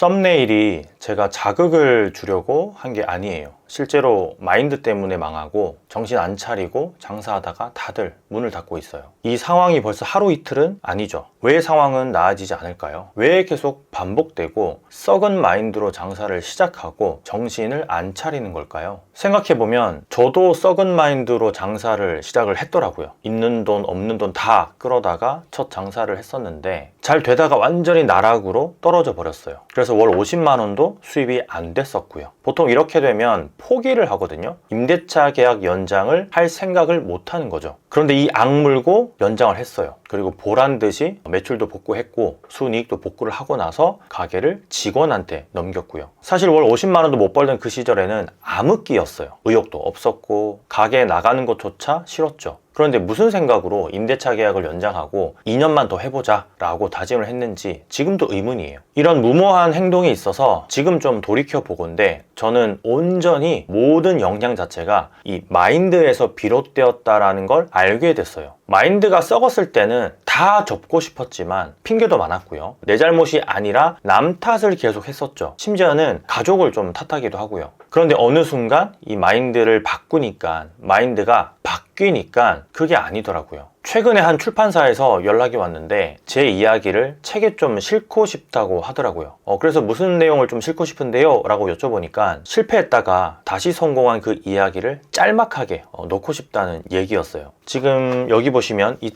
썸네일이 제가 자극을 주려고 한 게 아니에요. 실제로 마인드 때문에 망하고 정신 안 차리고 장사하다가 다들 문을 닫고 있어요. 이 상황이 벌써 하루 이틀은 아니죠. 왜 상황은 나아지지 않을까요? 왜 계속 반복되고 썩은 마인드로 장사를 시작하고 정신을 안 차리는 걸까요? 생각해보면 저도 썩은 마인드로 장사를 시작을 했더라고요. 있는 돈 없는 돈 다 끌어다가 첫 장사를 했었는데 잘 되다가 완전히 나락으로 떨어져 버렸어요. 그래서 월 50만 원도 수입이 안 됐었고요. 보통 이렇게 되면 포기를 하거든요. 임대차 계약 연장을 할 생각을 못 하는 거죠. 그런데 이 악물고 연장을 했어요. 그리고 보란 듯이 매출도 복구했고 순이익도 복구를 하고 나서 가게를 직원한테 넘겼고요. 사실 월 50만 원도 못 벌던 그 시절에는 암흑기였어요. 의욕도 없었고 가게에 나가는 것조차 싫었죠. 그런데 무슨 생각으로 임대차 계약을 연장하고 2년만 더 해보자 라고 다짐을 했는지 지금도 의문이에요. 이런 무모한 행동에 있어서 지금 좀 돌이켜보건데 저는 온전히 모든 영향 자체가 이 마인드에서 비롯되었다라는 걸 알게 됐어요. 마인드가 썩었을 때는 다 접고 싶었지만 핑계도 많았고요. 내 잘못이 아니라 남 탓을 계속 했었죠. 심지어는 가족을 좀 탓하기도 하고요. 그런데 어느 순간 이 마인드를 바꾸니까 마인드가 바뀌니까 그게 아니더라고요. 최근에 한 출판사에서 연락이 왔는데 제 이야기를 책에 좀 싣고 싶다고 하더라고요. 그래서 무슨 내용을 좀 싣고 싶은데요? 라고 여쭤보니까 실패했다가 다시 성공한 그 이야기를 짤막하게 넣고 싶다는 얘기였어요. 지금 여기 보시면 이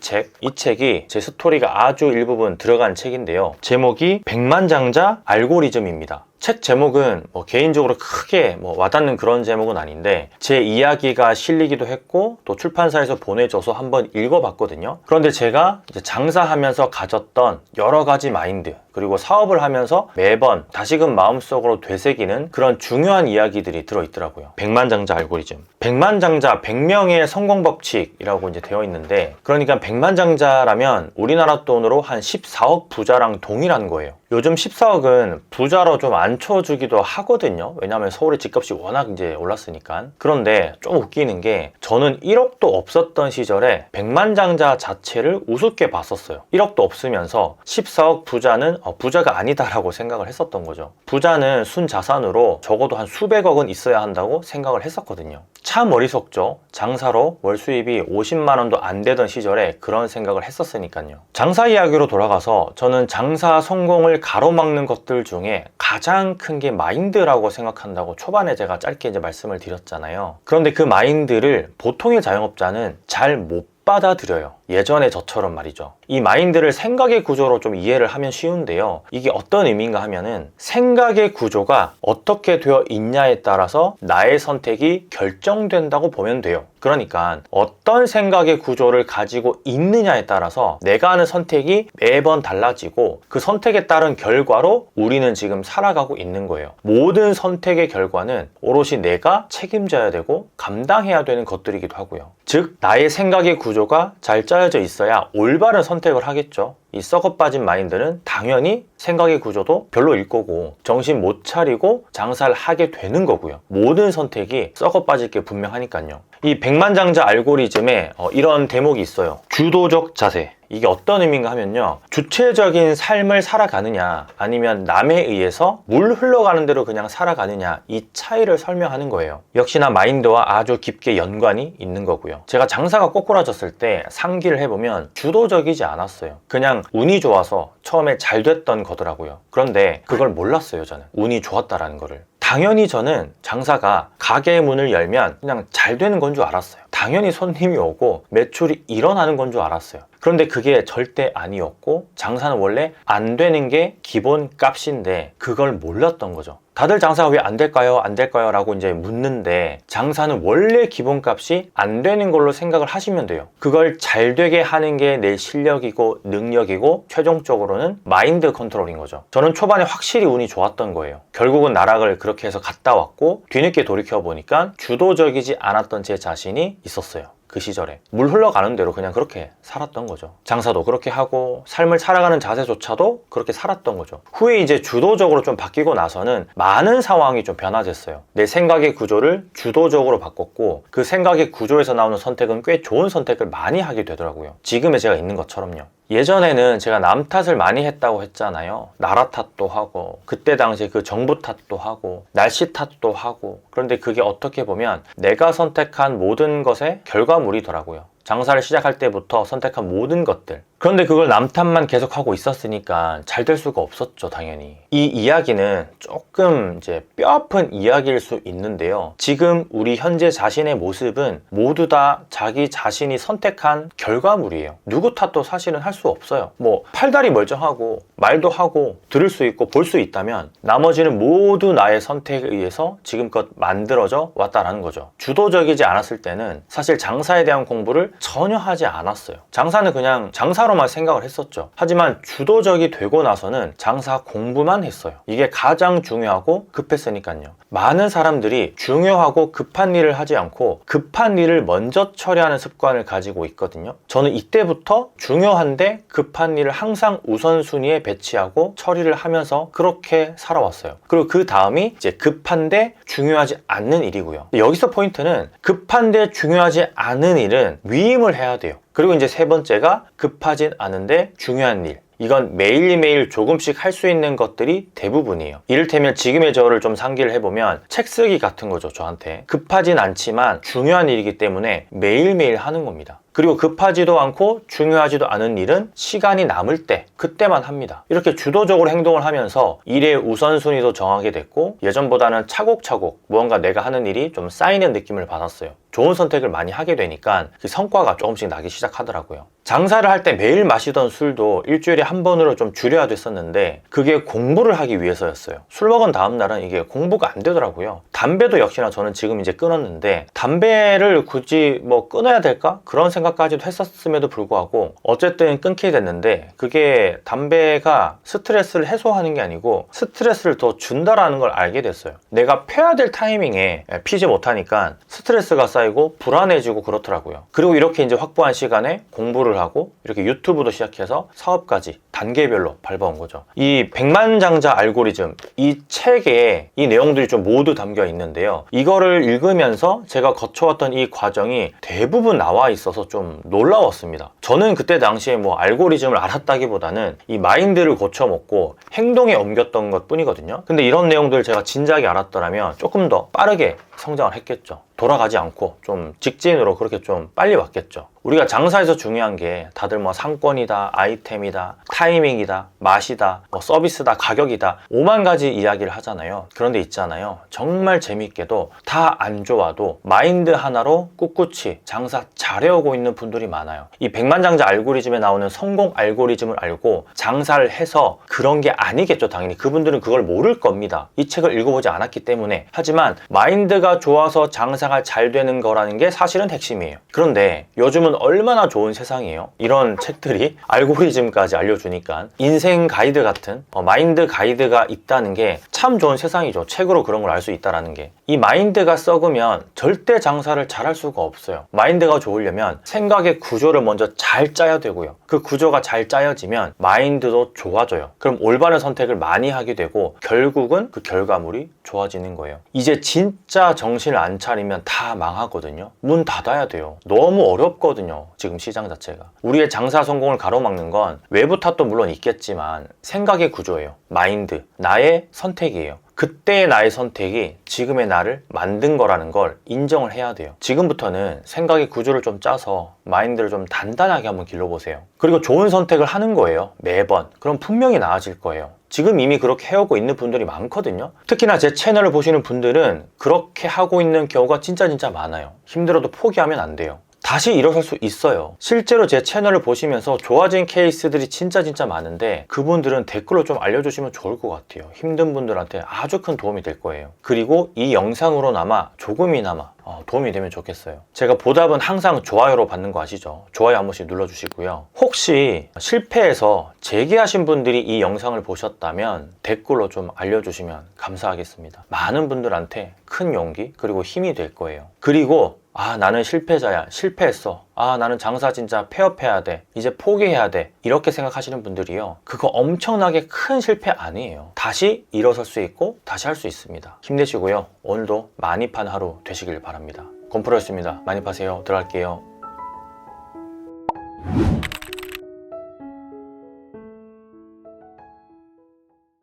책이 제 스토리가 아주 일부분 들어간 책인데요. 제목이 백만장자 알고리즘입니다. 책 제목은 개인적으로 크게 와닿는 그런 제목은 아닌데 제 이야기가 실리기도 했고 또 출판사에서 보내줘서 한번 읽어봤거든요. 그런데 제가 이제 장사하면서 가졌던 여러 가지 마인드 그리고 사업을 하면서 매번 다시금 마음속으로 되새기는 그런 중요한 이야기들이 들어있더라고요. 백만장자 알고리즘. 백만장자 100명의 성공 법칙이라고 이제 되어 있는데 그러니까 백만장자라면 우리나라 돈으로 한 14억 부자랑 동일한 거예요. 요즘 14억은 부자로 좀 안 쳐주기도 하거든요. 왜냐하면 서울의 집값이 워낙 이제 올랐으니까. 그런데 좀 웃기는 게 저는 1억도 없었던 시절에 백만장자 자체를 우습게 봤었어요. 1억도 없으면서 14억 부자는 부자가 아니다라고 생각을 했었던 거죠. 부자는 순자산으로 적어도 한 수백억은 있어야 한다고 생각을 했었거든요. 참 어리석죠. 장사로 월 수입이 50만 원도 안 되던 시절에 그런 생각을 했었으니까요. 장사 이야기로 돌아가서 저는 장사 성공을 가로막는 것들 중에 가장 큰 게 마인드라고 생각한다고 초반에 제가 짧게 이제 말씀을 드렸잖아요. 그런데 그 마인드를 보통의 자영업자는 잘 못 받아들여요. 예전에 저처럼 말이죠. 이 마인드를 생각의 구조로 좀 이해를 하면 쉬운데요. 이게 어떤 의미인가 하면은 생각의 구조가 어떻게 되어 있냐에 따라서 나의 선택이 결정된다고 보면 돼요. 그러니까 어떤 생각의 구조를 가지고 있느냐에 따라서 내가 하는 선택이 매번 달라지고 그 선택에 따른 결과로 우리는 지금 살아가고 있는 거예요. 모든 선택의 결과는 오롯이 내가 책임져야 되고 감당해야 되는 것들이기도 하고요. 즉 나의 생각의 구조가 잘 짜여져 있어야 올바른 선택을 하겠죠. 이 썩어 빠진 마인드는 당연히 생각의 구조도 별로일 거고 정신 못 차리고 장사를 하게 되는 거고요. 모든 선택이 썩어 빠질 게 분명하니까요. 이 백만장자 알고리즘에 이런 대목이 있어요. 주도적 자세. 이게 어떤 의미인가 하면요. 주체적인 삶을 살아가느냐 아니면 남에 의해서 물 흘러가는 대로 그냥 살아가느냐 이 차이를 설명하는 거예요. 역시나 마인드와 아주 깊게 연관이 있는 거고요. 제가 장사가 꼬꾸라졌을 때 상기를 해보면 주도적이지 않았어요. 그냥 운이 좋아서 처음에 잘 됐던 거더라고요. 그런데 그걸 몰랐어요. 저는 운이 좋았다라는 거를. 당연히 저는 장사가 가게의 문을 열면 그냥 잘 되는 건 줄 알았어요. 당연히 손님이 오고 매출이 일어나는 건 줄 알았어요. 그런데 그게 절대 아니었고 장사는 원래 안 되는 게 기본 값인데 그걸 몰랐던 거죠. 다들 장사가 왜 안 될까요? 안 될까요? 라고 이제 묻는데 장사는 원래 기본값이 안 되는 걸로 생각을 하시면 돼요. 그걸 잘 되게 하는 게 내 실력이고 능력이고 최종적으로는 마인드 컨트롤인 거죠. 저는 초반에 확실히 운이 좋았던 거예요. 결국은 나락을 그렇게 해서 갔다 왔고 뒤늦게 돌이켜보니까 주도적이지 않았던 제 자신이 있었어요. 그 시절에 물 흘러가는 대로 그냥 그렇게 살았던 거죠. 장사도 그렇게 하고 삶을 살아가는 자세조차도 그렇게 살았던 거죠. 후에 이제 주도적으로 좀 바뀌고 나서는 많은 상황이 좀 변화됐어요. 내 생각의 구조를 주도적으로 바꿨고 그 생각의 구조에서 나오는 선택은 꽤 좋은 선택을 많이 하게 되더라고요. 지금의 제가 있는 것처럼요. 예전에는 제가 남 탓을 많이 했다고 했잖아요. 나라 탓도 하고 그때 당시에 그 정부 탓도 하고 날씨 탓도 하고, 그런데 그게 어떻게 보면 내가 선택한 모든 것의 결과물이더라고요. 장사를 시작할 때부터 선택한 모든 것들. 그런데 그걸 남 탓만 계속하고 있었으니까 잘 될 수가 없었죠, 당연히. 이 이야기는 조금 이제 뼈아픈 이야기일 수 있는데요. 지금 우리 현재 자신의 모습은 모두 다 자기 자신이 선택한 결과물이에요. 누구 탓도 사실은 할 수 없어요. 뭐 팔다리 멀쩡하고 말도 하고 들을 수 있고 볼 수 있다면 나머지는 모두 나의 선택에 의해서 지금껏 만들어져 왔다라는 거죠. 주도적이지 않았을 때는 사실 장사에 대한 공부를 전혀 하지 않았어요. 장사는 그냥 장사로만 생각을 했었죠. 하지만 주도적이 되고 나서는 장사 공부만 했어요. 이게 가장 중요하고 급했으니까요. 많은 사람들이 중요하고 급한 일을 하지 않고 급한 일을 먼저 처리하는 습관을 가지고 있거든요. 저는 이때부터 중요한데 급한 일을 항상 우선순위에 배치하고 처리를 하면서 그렇게 살아왔어요. 그리고 그 다음이 이제 급한데 중요하지 않는 일이고요. 여기서 포인트는 급한데 중요하지 않은 일은 위임을 해야 돼요. 그리고 이제 세 번째가 급하진 않은데 중요한 일. 이건 매일매일 조금씩 할 수 있는 것들이 대부분이에요. 이를테면 지금의 저를 좀 상기를 해보면 책 쓰기 같은 거죠, 저한테. 급하진 않지만 중요한 일이기 때문에 매일매일 하는 겁니다. 그리고 급하지도 않고 중요하지도 않은 일은 시간이 남을 때 그때만 합니다. 이렇게 주도적으로 행동을 하면서 일의 우선순위도 정하게 됐고 예전보다는 차곡차곡 무언가 내가 하는 일이 좀 쌓이는 느낌을 받았어요. 좋은 선택을 많이 하게 되니까 그 성과가 조금씩 나기 시작하더라고요. 장사를 할 때 매일 마시던 술도 일주일에 한 번으로 좀 줄여야 됐었는데 그게 공부를 하기 위해서였어요. 술 먹은 다음 날은 이게 공부가 안 되더라고요. 담배도 역시나 저는 지금 이제 끊었는데 담배를 굳이 뭐 끊어야 될까? 그런 생각까지도 했었음에도 불구하고 어쨌든 끊게 됐는데 그게 담배가 스트레스를 해소하는 게 아니고 스트레스를 더 준다라는 걸 알게 됐어요. 내가 펴야 될 타이밍에 피지 못하니까 스트레스가 쌓이고 불안해지고 그렇더라고요. 그리고 이렇게 이제 확보한 시간에 공부를 하고 이렇게 유튜브도 시작해서 사업까지 단계별로 밟아온 거죠. 이 백만장자 알고리즘, 이 책에 이 내용들이 좀 모두 담겨 있는데요. 이거를 읽으면서 제가 거쳐왔던 이 과정이 대부분 나와 있어서 좀 놀라웠습니다. 저는 그때 당시에 뭐 알고리즘을 알았다기보다는 이 마인드를 고쳐먹고 행동에 옮겼던 것 뿐이거든요. 근데 이런 내용들을 제가 진작에 알았더라면 조금 더 빠르게 성장을 했겠죠. 돌아가지 않고 좀 직진으로 그렇게 좀 빨리 왔겠죠. 우리가 장사에서 중요한 게 다들 뭐 상권이다, 아이템이다, 타이밍이다, 맛이다, 뭐 서비스다, 가격이다 5만 가지 이야기를 하잖아요. 그런데 있잖아요. 정말 재밌게도 다 안 좋아도 마인드 하나로 꿋꿋이 장사 잘해오고 있는 분들이 많아요. 이 백만장자 알고리즘에 나오는 성공 알고리즘을 알고 장사를 해서 그런 게 아니겠죠. 당연히 그분들은 그걸 모를 겁니다. 이 책을 읽어보지 않았기 때문에. 하지만 마인드가 좋아서 장사가 잘 되는 거라는 게 사실은 핵심이에요. 그런데 요즘은 얼마나 좋은 세상이에요. 이런 책들이 알고리즘까지 알려주니까 인생 가이드 같은 마인드 가이드가 있다는 게 참 좋은 세상이죠. 책으로 그런 걸 알 수 있다는 게. 이 마인드가 썩으면 절대 장사를 잘 할 수가 없어요. 마인드가 좋으려면 생각의 구조를 먼저 잘 짜야 되고요. 그 구조가 잘 짜여지면 마인드도 좋아져요. 그럼 올바른 선택을 많이 하게 되고 결국은 그 결과물이 좋아지는 거예요. 이제 진짜 정신을 안 차리면 다 망하거든요. 문 닫아야 돼요. 너무 어렵거든요. 지금 시장 자체가. 우리의 장사 성공을 가로막는 건 외부 탓도 물론 있겠지만 생각의 구조예요. 마인드, 나의 선택이에요. 그때의 나의 선택이 지금의 나를 만든 거라는 걸 인정을 해야 돼요. 지금부터는 생각의 구조를 좀 짜서 마인드를 좀 단단하게 한번 길러보세요. 그리고 좋은 선택을 하는 거예요. 매번. 그럼 분명히 나아질 거예요. 지금 이미 그렇게 해오고 있는 분들이 많거든요. 특히나 제 채널을 보시는 분들은 그렇게 하고 있는 경우가 진짜 많아요. 힘들어도 포기하면 안 돼요. 다시 일어설 수 있어요. 실제로 제 채널을 보시면서 좋아진 케이스들이 진짜 많은데 그분들은 댓글로 좀 알려주시면 좋을 것 같아요. 힘든 분들한테 아주 큰 도움이 될 거예요. 그리고 이 영상으로나마 조금이나마 도움이 되면 좋겠어요. 제가 보답은 항상 좋아요로 받는 거 아시죠? 좋아요 한 번씩 눌러주시고요. 혹시 실패해서 재기하신 분들이 이 영상을 보셨다면 댓글로 좀 알려주시면 감사하겠습니다. 많은 분들한테 큰 용기 그리고 힘이 될 거예요. 그리고 나는 실패자야. 실패했어. 나는 장사 진짜 폐업해야 돼. 이제 포기해야 돼. 이렇게 생각하시는 분들이요. 그거 엄청나게 큰 실패 아니에요. 다시 일어설 수 있고 다시 할 수 있습니다. 힘내시고요. 오늘도 많이 판 하루 되시길 바랍니다. 건프로였습니다. 많이 파세요. 들어갈게요.